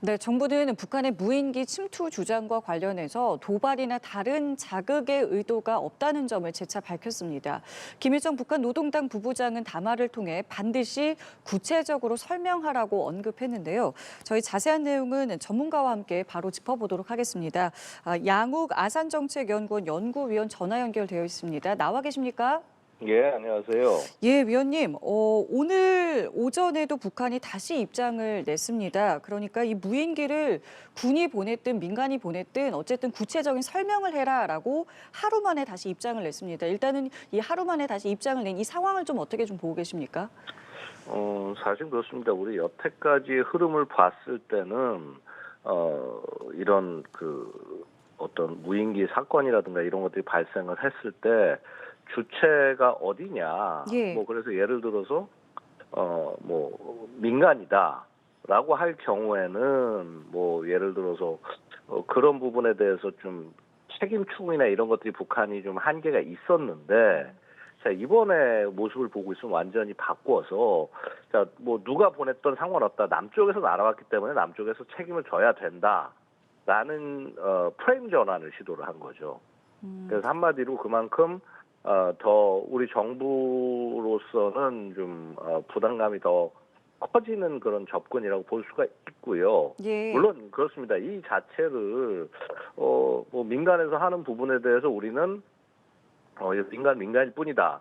네, 정부는 북한의 무인기 침투 주장과 관련해서 도발이나 다른 자극의 의도가 없다는 점을 재차 밝혔습니다. 김일성 북한 노동당 부부장은 담화를 통해 반드시 구체적으로 설명하라고 언급했는데요. 저희 자세한 내용은 전문가와 함께 바로 짚어보도록 하겠습니다. 양욱 아산정책연구원 연구위원 전화 연결되어 있습니다. 나와 계십니까? 예, 안녕하세요. 예, 위원님, 오늘 오전에도 북한이 다시 입장을 냈습니다. 그러니까 이 무인기를 군이 보냈든 민간이 보냈든 어쨌든 구체적인 설명을 해라라고 하루 만에 다시 입장을 냈습니다. 일단은 이 하루 만에 다시 입장을 낸 이 상황을 좀 어떻게 좀 보고 계십니까? 사실 그렇습니다. 우리 여태까지의 흐름을 봤을 때는, 이런 어떤 무인기 사건이라든가 이런 것들이 발생을 했을 때 주체가 어디냐. 예. 그래서 예를 들어서, 민간이다라고 할 경우에는, 예를 들어서, 그런 부분에 대해서 좀 책임 추궁이나 이런 것들이 북한이 좀 한계가 있었는데, 자, 이번에 모습을 보고 있으면 완전히 바꿔서, 자, 누가 보냈던 상관없다. 남쪽에서 날아왔기 때문에 남쪽에서 책임을 져야 된다라는, 프레임 전환을 시도를 한 거죠. 그래서 한마디로 그만큼, 더 우리 정부로서는 좀, 부담감이 더 커지는 그런 접근이라고 볼 수가 있고요. 예. 물론 그렇습니다. 이 자체를, 민간에서 하는 부분에 대해서 우리는 민간일 뿐이다.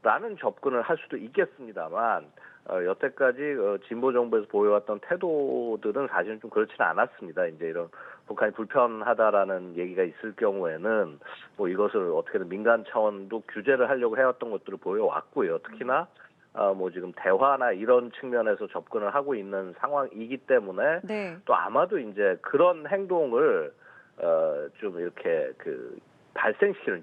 라는 접근을 할 수도 있겠습니다만, 여태까지 진보 정부에서 보여왔던 태도들은 사실은 좀 그렇지는 않았습니다. 이제 이런 북한이 불편하다라는 얘기가 있을 경우에는 이것을 어떻게든 민간 차원도 규제를 하려고 해왔던 것들을 보여왔고요. 특히나 지금 대화나 이런 측면에서 접근을 하고 있는 상황이기 때문에 네. 또 아마도 이제 그런 행동을 좀 이렇게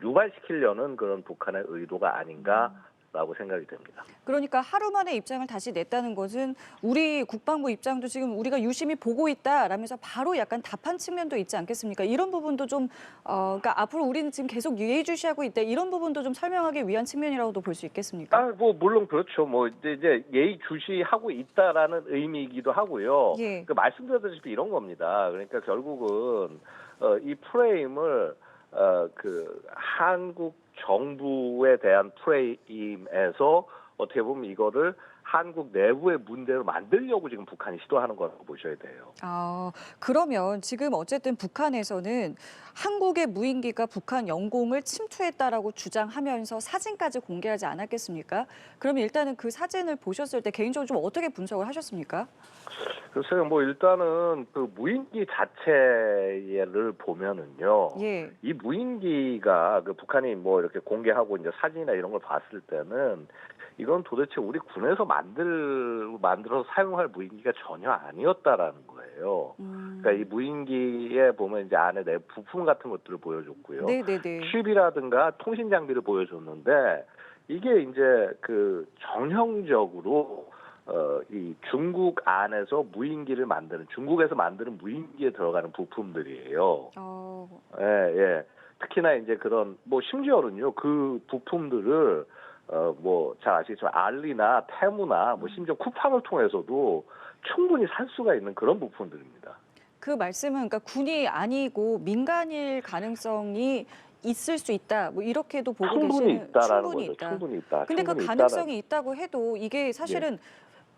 유발시키려는 그런 북한의 의도가 아닌가라고 생각이 됩니다. 그러니까 하루 만에 입장을 다시 냈다는 것은 우리 국방부 입장도 지금 우리가 유심히 보고 있다라면서 바로 약간 답한 측면도 있지 않겠습니까? 이런 부분도 좀, 그러니까 앞으로 우리는 지금 계속 예의주시하고 있다. 이런 부분도 좀 설명하기 위한 측면이라고도 볼 수 있겠습니까? 물론 그렇죠. 이제 예의 주시하고 있다라는 의미이기도 하고요. 예. 말씀드렸다시피 이런 겁니다. 그러니까 결국은, 이 프레임을, 한국 정부에 대한 프레임에서 어떻게 보면 이거를 한국 내부의 문제로 만들려고 지금 북한이 시도하는 거라고 보셔야 돼요. 그러면 지금 어쨌든 북한에서는 한국의 무인기가 북한 영공을 침투했다라고 주장하면서 사진까지 공개하지 않았겠습니까? 그러면 일단은 그 사진을 보셨을 때 개인적으로 좀 어떻게 분석을 하셨습니까? 글쎄요, 일단은 그 무인기 자체를 보면은요, 예. 이 무인기가 북한이 이렇게 공개하고 이제 사진이나 이런 걸 봤을 때는 이건 도대체 우리 군에서 만들어서 사용할 무인기가 전혀 아니었다라는 거예요. 그러니까 이 무인기에 보면 이제 안에 내 부품 같은 것들을 보여줬고요. 네네네. 칩이라든가 통신 장비를 보여줬는데 이게 이제 전형적으로 이 중국 안에서 중국에서 만드는 무인기에 들어가는 부품들이에요. 예, 예. 특히나 이제 그런, 심지어는요, 그 부품들을, 잘 아시겠지만, 알리나 테무나, 심지어 쿠팡을 통해서도 충분히 살 수가 있는 그런 부품들입니다. 그 말씀은 그러니까 군이 아니고 민간일 가능성이 있을 수 있다. 이렇게도 보고 충분히 계시는 있다라는 충분히 거죠. 있다. 충분히 있다. 근데 그 충분히 가능성이 있다고 해도 이게 예. 사실은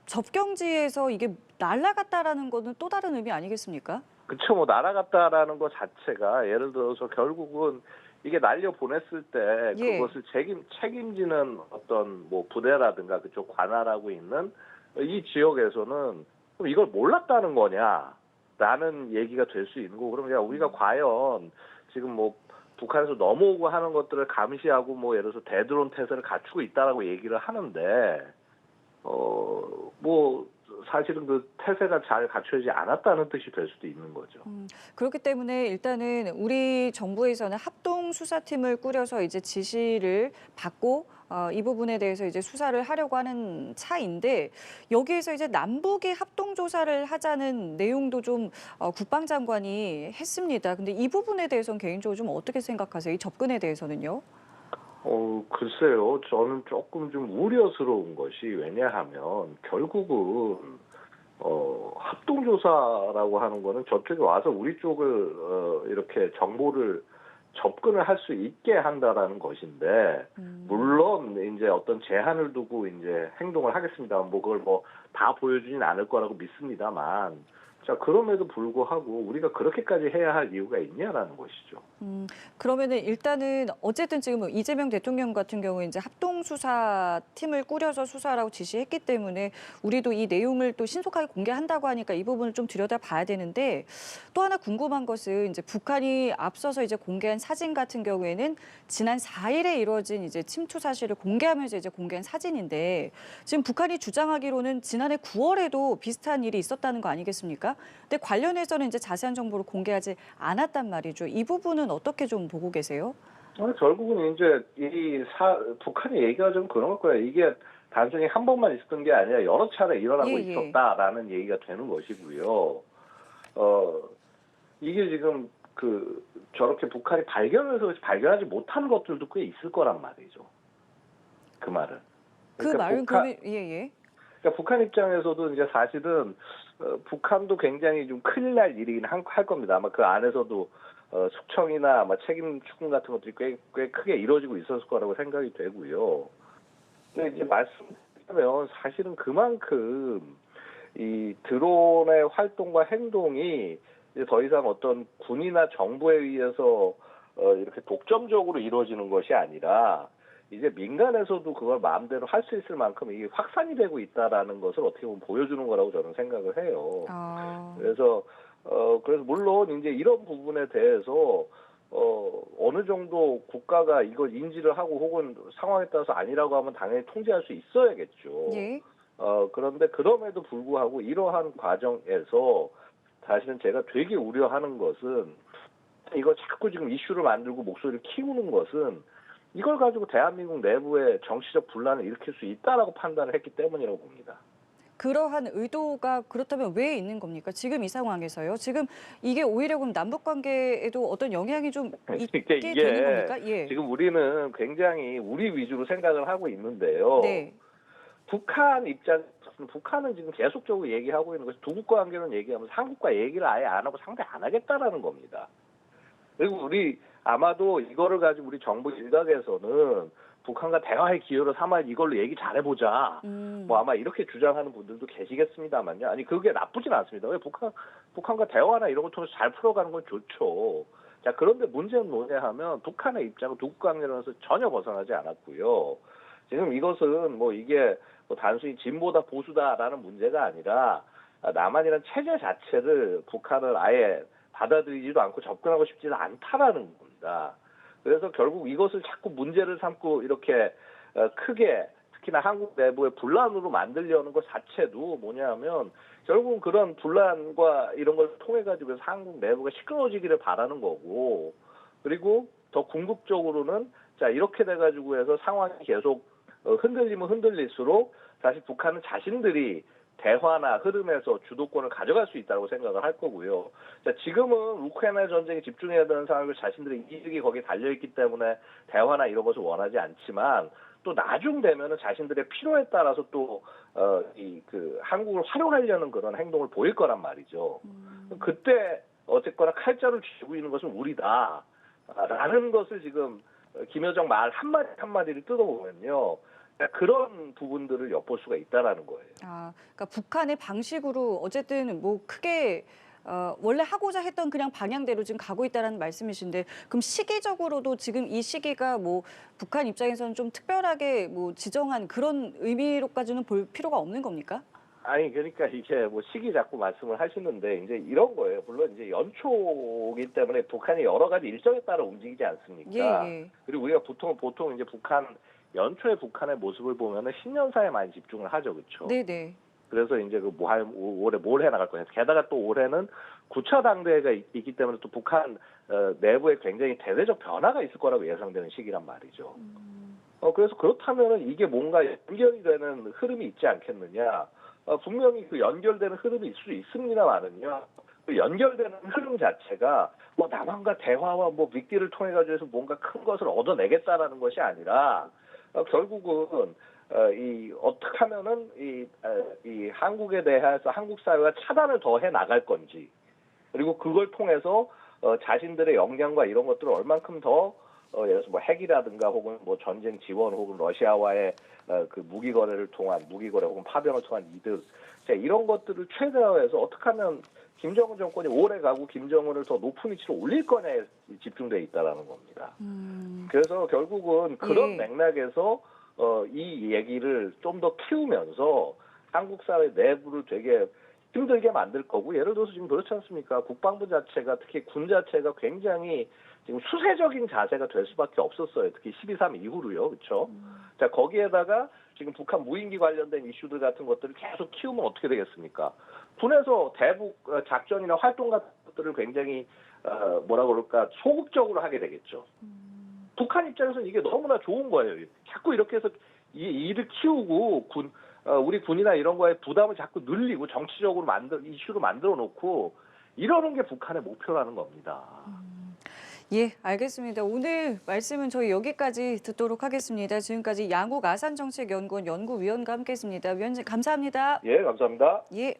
접경지에서 이게 날아갔다라는 거는 또 다른 의미 아니겠습니까? 그쵸, 날아갔다라는 것 자체가 예를 들어서 결국은 이게 날려 보냈을 때 예. 그것을 책임지는 어떤 부대라든가 그쪽 관할하고 있는 이 지역에서는 그럼 이걸 몰랐다는 거냐라는 얘기가 될 수 있는 거고, 그러면 우리가 과연 지금 북한에서 넘어오고 하는 것들을 감시하고 예를 들어서 대드론 태세를 갖추고 있다라고 얘기를 하는데 사실은 그 태세가 잘 갖춰지지 않았다는 뜻이 될 수도 있는 거죠. 그렇기 때문에 일단은 우리 정부에서는 합동 수사팀을 꾸려서 이제 지시를 받고 이 부분에 대해서 이제 수사를 하려고 하는 차인데 여기에서 이제 남북이 합동 조사를 하자는 내용도 좀 국방장관이 했습니다. 근데 이 부분에 대해서는 개인적으로 좀 어떻게 생각하세요? 이 접근에 대해서는요? 글쎄요. 저는 조금 좀 우려스러운 것이 왜냐하면 결국은 합동조사라고 하는 거는 저쪽에 와서 우리 쪽을 이렇게 정보를 접근을 할 수 있게 한다라는 것인데, 물론 이제 어떤 제한을 두고 이제 행동을 하겠습니다. 뭐 그걸 뭐 다 보여주진 않을 거라고 믿습니다만, 자, 그럼에도 불구하고 우리가 그렇게까지 해야 할 이유가 있냐라는 것이죠. 그러면은 일단은 어쨌든 지금 뭐 이재명 대통령 같은 경우에 이제 합동수사팀을 꾸려서 수사라고 지시했기 때문에 우리도 이 내용을 또 신속하게 공개한다고 하니까 이 부분을 좀 들여다봐야 되는데, 또 하나 궁금한 것은 이제 북한이 앞서서 이제 공개한 사진 같은 경우에는 지난 4일에 이루어진 이제 침투 사실을 공개하면서 이제 공개한 사진인데, 지금 북한이 주장하기로는 지난해 9월에도 비슷한 일이 있었다는 거 아니겠습니까? 근데 관련해서는 이제 자세한 정보를 공개하지 않았단 말이죠. 이 부분은 어떻게 좀 보고 계세요? 결국은 이제 북한의 얘기가 좀 그런 거예요. 이게 단순히 한 번만 있었던 게 아니라 여러 차례 일어나고 예. 있었다라는 얘기가 되는 것이고요. 이게 지금 저렇게 북한이 발견하지 못한 것들도 꽤 있을 거란 말이죠. 그 말은. 그 말은 그러면 예. 그러니까 북한 입장에서도 이제 사실은 북한도 굉장히 좀 큰일 날 일이긴 할 겁니다. 아마 그 안에서도 숙청이나 아마 책임 추궁 같은 것들이 꽤 크게 이루어지고 있었을 거라고 생각이 되고요. 근데 이제 말씀드리면 사실은 그만큼 이 드론의 활동과 행동이 이제 더 이상 어떤 군이나 정부에 의해서 이렇게 독점적으로 이루어지는 것이 아니라 이제 민간에서도 그걸 마음대로 할 수 있을 만큼 이게 확산이 되고 있다라는 것을 어떻게 보면 보여주는 거라고 저는 생각을 해요. 그래서 물론 이제 이런 부분에 대해서 어느 정도 국가가 이걸 인지를 하고 혹은 상황에 따라서 아니라고 하면 당연히 통제할 수 있어야겠죠. 예. 그런데 그럼에도 불구하고 이러한 과정에서 사실은 제가 되게 우려하는 것은 이거 자꾸 지금 이슈를 만들고 목소리를 키우는 것은 이걸 가지고 대한민국 내부에 정치적 분란을 일으킬 수 있다라고 판단을 했기 때문이라고 봅니다. 그러한 의도가 그렇다면 왜 있는 겁니까? 지금 이 상황에서요. 지금 이게 오히려 그럼 남북 관계에도 어떤 영향이 좀 있게 되는 겁니까? 예. 지금 우리는 굉장히 우리 위주로 생각을 하고 있는데요. 네. 북한은 지금 계속적으로 얘기하고 있는 것이 두국과 관계는 얘기하면서 한국과 얘기를 아예 안 하고 상대 안 하겠다라는 겁니다. 그리고 우리 아마도 이거를 가지고 우리 정부 일각에서는 북한과 대화의 기회로 삼아 이걸로 얘기 잘해보자. 뭐 아마 이렇게 주장하는 분들도 계시겠습니다만요. 아니 그게 나쁘진 않습니다. 왜 북한과 대화나 이런 걸 통해서 잘 풀어가는 건 좋죠. 자, 그런데 문제는 뭐냐 하면 북한의 입장은 두국 관계로서 전혀 벗어나지 않았고요. 지금 이것은 뭐 이게 뭐 단순히 진보다 보수다라는 문제가 아니라 남한이라는 체제 자체를 북한을 아예 받아들이지도 않고 접근하고 싶지도 않다라는 겁니다. 그래서 결국 이것을 자꾸 문제를 삼고 이렇게 크게 특히나 한국 내부의 분란으로 만들려는 것 자체도 뭐냐면 결국은 그런 분란과 이런 걸 통해 가지고 한국 내부가 시끄러워지기를 바라는 거고, 그리고 더 궁극적으로는 자 이렇게 돼 가지고 해서 상황이 계속 흔들리면 흔들릴수록 사실 북한은 자신들이 대화나 흐름에서 주도권을 가져갈 수 있다고 생각을 할 거고요. 자, 지금은 우크라이나 전쟁에 집중해야 되는 상황을 자신들의 이득이 거기에 달려있기 때문에 대화나 이런 것을 원하지 않지만 또 나중 되면은 자신들의 필요에 따라서 또 한국을 활용하려는 그런 행동을 보일 거란 말이죠. 그때 어쨌거나 칼자루 쥐고 있는 것은 우리다라는 것을 지금 김여정 말 한마디 한마디를 뜯어보면요. 그런 부분들을 엿볼 수가 있다라는 거예요. 그러니까 북한의 방식으로 어쨌든 뭐 크게 원래 하고자 했던 그냥 방향대로 지금 가고 있다는 말씀이신데, 그럼 시기적으로도 지금 이 시기가 뭐 북한 입장에서는 좀 특별하게 뭐 지정한 그런 의미로까지는 볼 필요가 없는 겁니까? 아니 그러니까 이게 뭐 시기 자꾸 말씀을 하시는데 이제 이런 거예요. 물론 이제 연초이기 때문에 북한이 여러 가지 일정에 따라 움직이지 않습니까? 예. 그리고 우리가 보통 이제 연초의 북한의 모습을 보면은 신년사에 많이 집중을 하죠, 그렇죠? 네네. 그래서 이제 올해 뭘 해나갈 거냐. 게다가 또 올해는 9차 당대회가 있기 때문에 또 북한 내부에 굉장히 대대적 변화가 있을 거라고 예상되는 시기란 말이죠. 그래서 그렇다면은 이게 뭔가 연결이 되는 흐름이 있지 않겠느냐. 분명히 그 연결되는 흐름이 있을 수 있습니다만은요. 그 연결되는 흐름 자체가 뭐 남한과 대화와 뭐 빅딜을 통해 가지고 뭔가 큰 것을 얻어내겠다라는 것이 아니라 결국은 이 어떻게 하면은 이 한국에 대해서 한국 사회가 차단을 더 해 나갈 건지, 그리고 그걸 통해서 자신들의 역량과 이런 것들을 얼만큼 더 예를 들어서 뭐 핵이라든가 혹은 뭐 전쟁 지원 혹은 러시아와의 그 무기 거래 혹은 파병을 통한 이득, 자, 이런 것들을 최대화해서 어떻게 하면 김정은 정권이 오래 가고 김정은을 더 높은 위치로 올릴 거냐에 집중돼 있다라는 겁니다. 그래서 결국은 그런 예. 맥락에서 이 얘기를 좀 더 키우면서 한국 사회 내부를 되게 힘들게 만들 거고, 예를 들어서 지금 그렇지 않습니까? 국방부 자체가, 특히 군 자체가 굉장히 지금 수세적인 자세가 될 수밖에 없었어요. 특히 12.3 이후로요. 그렇죠? 자, 거기에다가 지금 북한 무인기 관련된 이슈들 같은 것들을 계속 키우면 어떻게 되겠습니까? 군에서 대북 작전이나 활동 같은 것들을 굉장히 뭐라 그럴까, 소극적으로 하게 되겠죠. 북한 입장에서는 이게 너무나 좋은 거예요. 자꾸 이렇게 해서 이 일을 키우고 우리 군이나 이런 거에 부담을 자꾸 늘리고 정치적으로 이슈로 만들어 놓고 이러는 게 북한의 목표라는 겁니다. 예, 알겠습니다. 오늘 말씀은 저희 여기까지 듣도록 하겠습니다. 지금까지 양욱 아산정책연구원 연구위원과 함께했습니다. 위원님 감사합니다. 예, 감사합니다. 예.